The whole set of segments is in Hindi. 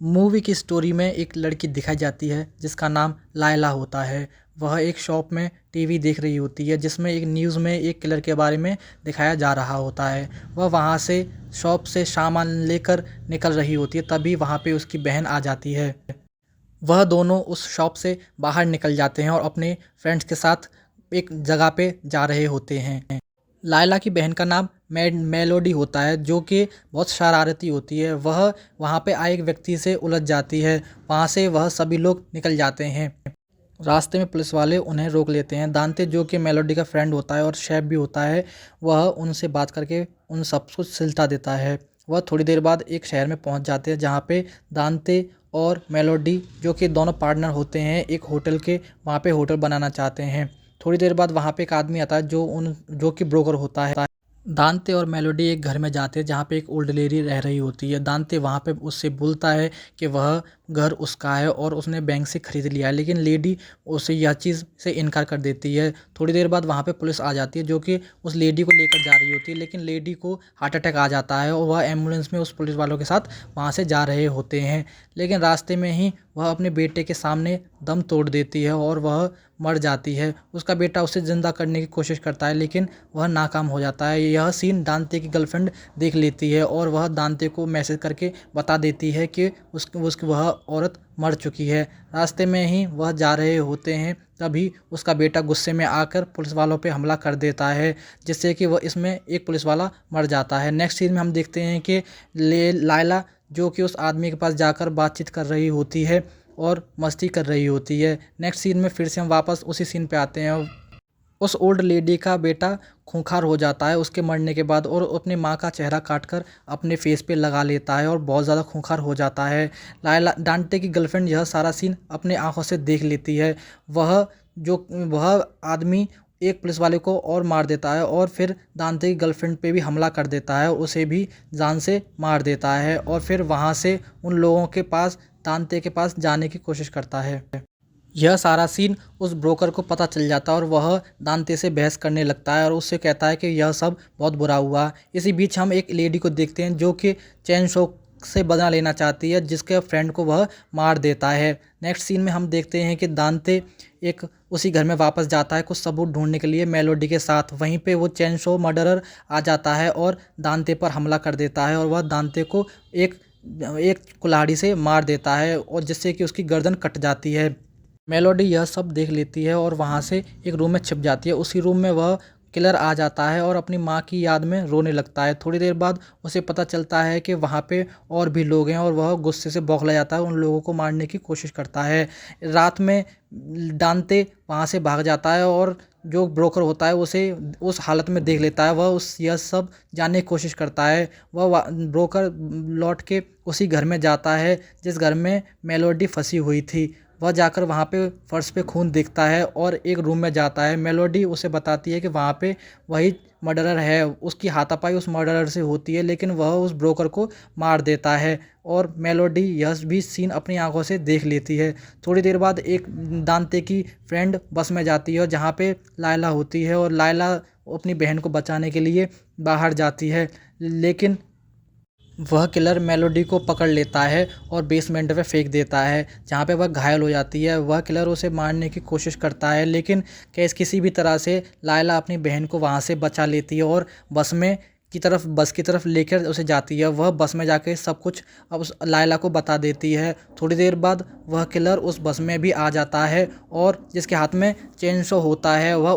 मूवी की स्टोरी में एक लड़की दिखाई जाती है जिसका नाम लायला होता है। वह एक शॉप में टीवी देख रही होती है जिसमें एक न्यूज़ में एक किलर के बारे में दिखाया जा रहा होता है। वह वहाँ से शॉप से सामान लेकर निकल रही होती है, तभी वहाँ पे उसकी बहन आ जाती है। वह दोनों उस शॉप से बाहर निकल जाते हैं और अपने फ्रेंड्स के साथ एक जगह पे जा रहे होते हैं। लायला की बहन का नाम मेलोडी होता है, जो कि बहुत शरारती होती है। वह वहाँ पे आए एक व्यक्ति से उलझ जाती है। वहाँ से वह सभी लोग निकल जाते हैं। रास्ते में पुलिस वाले उन्हें रोक लेते हैं। दांते, जो कि मेलोडी का फ्रेंड होता है और शेफ भी होता है, वह उनसे बात करके उन सब कुछ सुलझा देता है। वह थोड़ी देर बाद एक शहर में पहुँच जाते हैं जहाँ पे दांते और मेलोडी, जो कि दोनों पार्टनर होते हैं, एक होटल के वहाँ पे होटल बनाना चाहते हैं। थोड़ी देर बाद वहाँ पे एक आदमी आता है जो कि ब्रोकर होता है। दांते और मेलोडी एक घर में जाते हैं जहाँ पे एक ओल्ड लेडी रह रही होती है। दांते वहाँ पे उससे बोलता है कि वह घर उसका है और उसने बैंक से खरीद लिया है, लेकिन लेडी उसे यह चीज़ से इनकार कर देती है। थोड़ी देर बाद वहाँ पे पुलिस आ जाती है जो कि उस लेडी को लेकर जा रही होती है, लेकिन लेडी को हार्ट अटैक आ जाता है और वह एम्बुलेंस में उस पुलिस वालों के साथ वहाँ से जा रहे होते हैं। लेकिन रास्ते में ही वह अपने बेटे के सामने दम तोड़ देती है और वह मर जाती है। उसका बेटा उसे ज़िंदा करने की कोशिश करता है, लेकिन वह नाकाम हो जाता है। यह सीन दांते की गर्लफ्रेंड देख लेती है और वह दांते को मैसेज करके बता देती है कि उसकी वह औरत मर चुकी है। रास्ते में ही वह जा रहे होते हैं, तभी उसका बेटा गुस्से में आकर पुलिस वालों पे हमला कर देता है, जिससे कि वह इसमें एक पुलिस वाला मर जाता है। नेक्स्ट सीन में हम देखते हैं कि लायला, जो कि उस आदमी के पास जाकर बातचीत कर रही होती है और मस्ती कर रही होती है। नेक्स्ट सीन में फिर से हम वापस उसी सीन पे आते हैं। उस ओल्ड लेडी का बेटा खूंखार हो जाता है उसके मरने के बाद और अपनी माँ का चेहरा काटकर अपने फेस पे लगा लेता है और बहुत ज़्यादा खूंखार हो जाता है। लायला, डांटे की गर्लफ्रेंड, यह सारा सीन अपने आंखों से देख लेती है। वह आदमी एक पुलिस वाले को और मार देता है और फिर दांते की गर्लफ्रेंड पे भी हमला कर देता है, उसे भी जान से मार देता है और फिर वहाँ से उन लोगों के पास, दांते के पास जाने की कोशिश करता है। यह सारा सीन उस ब्रोकर को पता चल जाता है और वह दांते से बहस करने लगता है और उससे कहता है कि यह सब बहुत बुरा हुआ। इसी बीच हम एक लेडी को देखते हैं जो कि चैन शो से बदला लेना चाहती है, जिसके फ्रेंड को वह मार देता है। नेक्स्ट सीन में हम देखते हैं कि दांते एक उसी घर में वापस जाता है कुछ सबूत ढूंढने के लिए मेलोडी के साथ। वहीं पे वो चैन शो मर्डरर आ जाता है और दांते पर हमला कर देता है और वह दांते को एक एक कुल्हाड़ी से मार देता है और जिससे कि उसकी गर्दन कट जाती है। मेलोडी यह सब देख लेती है और वहाँ से एक रूम में छिप जाती है। उसी रूम में वह किलर आ जाता है और अपनी माँ की याद में रोने लगता है। थोड़ी देर बाद उसे पता चलता है कि वहाँ पे और भी लोग हैं और वह गुस्से से बौखला जाता है, उन लोगों को मारने की कोशिश करता है। रात में दांते वहाँ से भाग जाता है और जो ब्रोकर होता है उसे उस हालत में देख लेता है। वह उस यह सब जानने की कोशिश करता है। वह ब्रोकर लौट के उसी घर में जाता है जिस घर में मेलोडी फंसी हुई थी। वह जाकर वहाँ पे फर्श पे खून देखता है और एक रूम में जाता है। मेलोडी उसे बताती है कि वहाँ पे वही मर्डरर है। उसकी हाथापाई उस मर्डरर से होती है, लेकिन वह उस ब्रोकर को मार देता है और मेलोडी यह भी सीन अपनी आंखों से देख लेती है। थोड़ी देर बाद एक दांते की फ्रेंड बस में जाती है जहाँ पे लायला होती है और लायला अपनी बहन को बचाने के लिए बाहर जाती है, लेकिन वह किलर मेलोडी को पकड़ लेता है और बेसमेंट में फेंक देता है जहाँ पे वह घायल हो जाती है। वह किलर उसे मारने की कोशिश करता है, लेकिन किसी भी तरह से लायला अपनी बहन को वहाँ से बचा लेती है और बस की तरफ लेकर उसे जाती है। वह बस में जाके सब कुछ अब उस लायला को बता देती है। थोड़ी देर बाद वह किलर उस बस में भी आ जाता है और जिसके हाथ में चेन सो होता है वह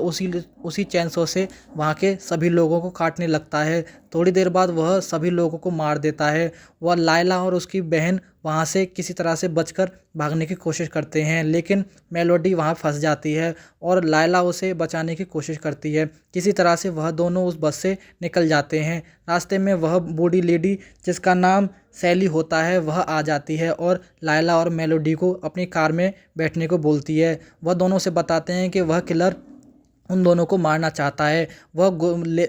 उसी चेन सो से वहाँ के सभी लोगों को काटने लगता है। थोड़ी देर बाद वह सभी लोगों को मार देता है। वह लायला और उसकी बहन वहाँ से किसी तरह से बचकर भागने की कोशिश करते हैं, लेकिन मेलोडी वहाँ फंस जाती है और लायला उसे बचाने की कोशिश करती है। किसी तरह से वह दोनों उस बस से निकल जाते हैं। रास्ते में वह बूढ़ी लेडी, जिसका नाम सैली होता है, वह आ जाती है और लायला और मेलोडी को अपनी कार में बैठने को बोलती है। वह दोनों से बताते हैं कि वह किलर उन दोनों को मारना चाहता है।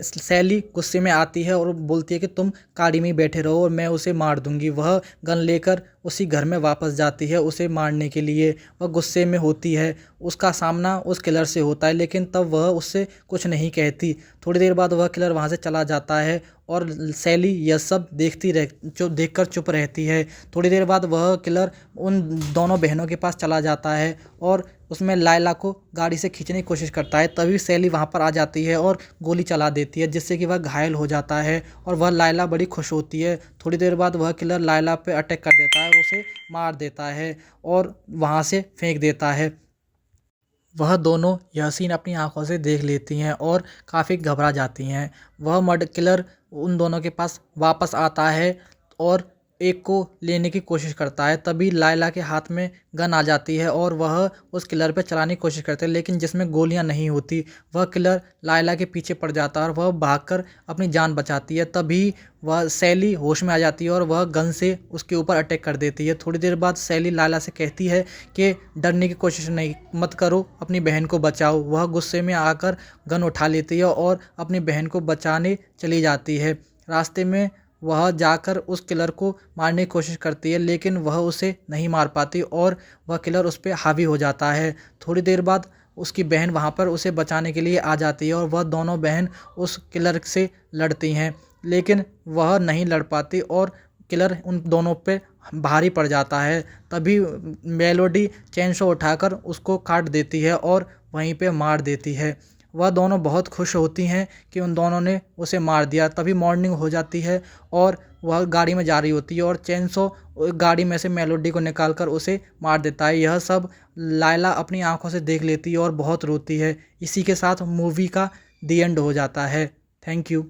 सैली गुस्से में आती है और बोलती है कि तुम गाड़ी में ही बैठे रहो और मैं उसे मार दूंगी। वह गन लेकर उसी घर में वापस जाती है उसे मारने के लिए। वह गुस्से में होती है, उसका सामना उस किलर से होता है, लेकिन तब वह उससे कुछ नहीं कहती। थोड़ी देर बाद वह किलर वहाँ से चला जाता है और सैली यह सब देखकर चुप रहती है। थोड़ी देर बाद वह किलर उन दोनों बहनों के पास चला जाता है और उसमें लायला को गाड़ी से खींचने की कोशिश करता है। तभी सैली वहाँ पर आ जाती है और गोली चला देती है, जिससे कि वह घायल हो जाता है और वह लायला बड़ी खुश होती है। थोड़ी देर बाद वह किलर लायला पे अटैक कर देता है और उसे मार देता है और वहाँ से फेंक देता है। वह दोनों यह सीन अपनी आंखों से देख लेती हैं और काफ़ी घबरा जाती हैं। वह मर्डर किलर उन दोनों के पास वापस आता है और एक को लेने की कोशिश करता है। तभी लायला के हाथ में गन आ जाती है और वह उस किलर पे चलाने की कोशिश करते हैं, लेकिन जिसमें गोलियां नहीं होती। वह किलर लायला के पीछे पड़ जाता है और वह भागकर अपनी जान बचाती है। तभी वह सैली होश में आ जाती है और वह गन से उसके ऊपर अटैक कर देती है। थोड़ी देर बाद सैली लायला से कहती है कि डरने की कोशिश नहीं मत करो, अपनी बहन को बचाओ। वह गुस्से में आकर गन उठा लेती है और अपनी बहन को बचाने चली जाती है। रास्ते में वह जाकर उस किलर को मारने की कोशिश करती है, लेकिन वह उसे नहीं मार पाती और वह किलर उस पर हावी हो जाता है। थोड़ी देर बाद उसकी बहन वहाँ पर उसे बचाने के लिए आ जाती है और वह दोनों बहन उस किलर से लड़ती हैं, लेकिन वह नहीं लड़ पाती और किलर उन दोनों पे भारी पड़ जाता है। तभी मेलोडी चेनसो उठाकर उसको काट देती है और वहीं पे मार देती है। वह दोनों बहुत खुश होती हैं कि उन दोनों ने उसे मार दिया। तभी मॉर्निंग हो जाती है और वह गाड़ी में जा रही होती है और चेनसो गाड़ी में से मेलोडी को निकाल कर उसे मार देता है। यह सब लायला अपनी आंखों से देख लेती है और बहुत रोती है। इसी के साथ मूवी का दी एंड हो जाता है। Thank you.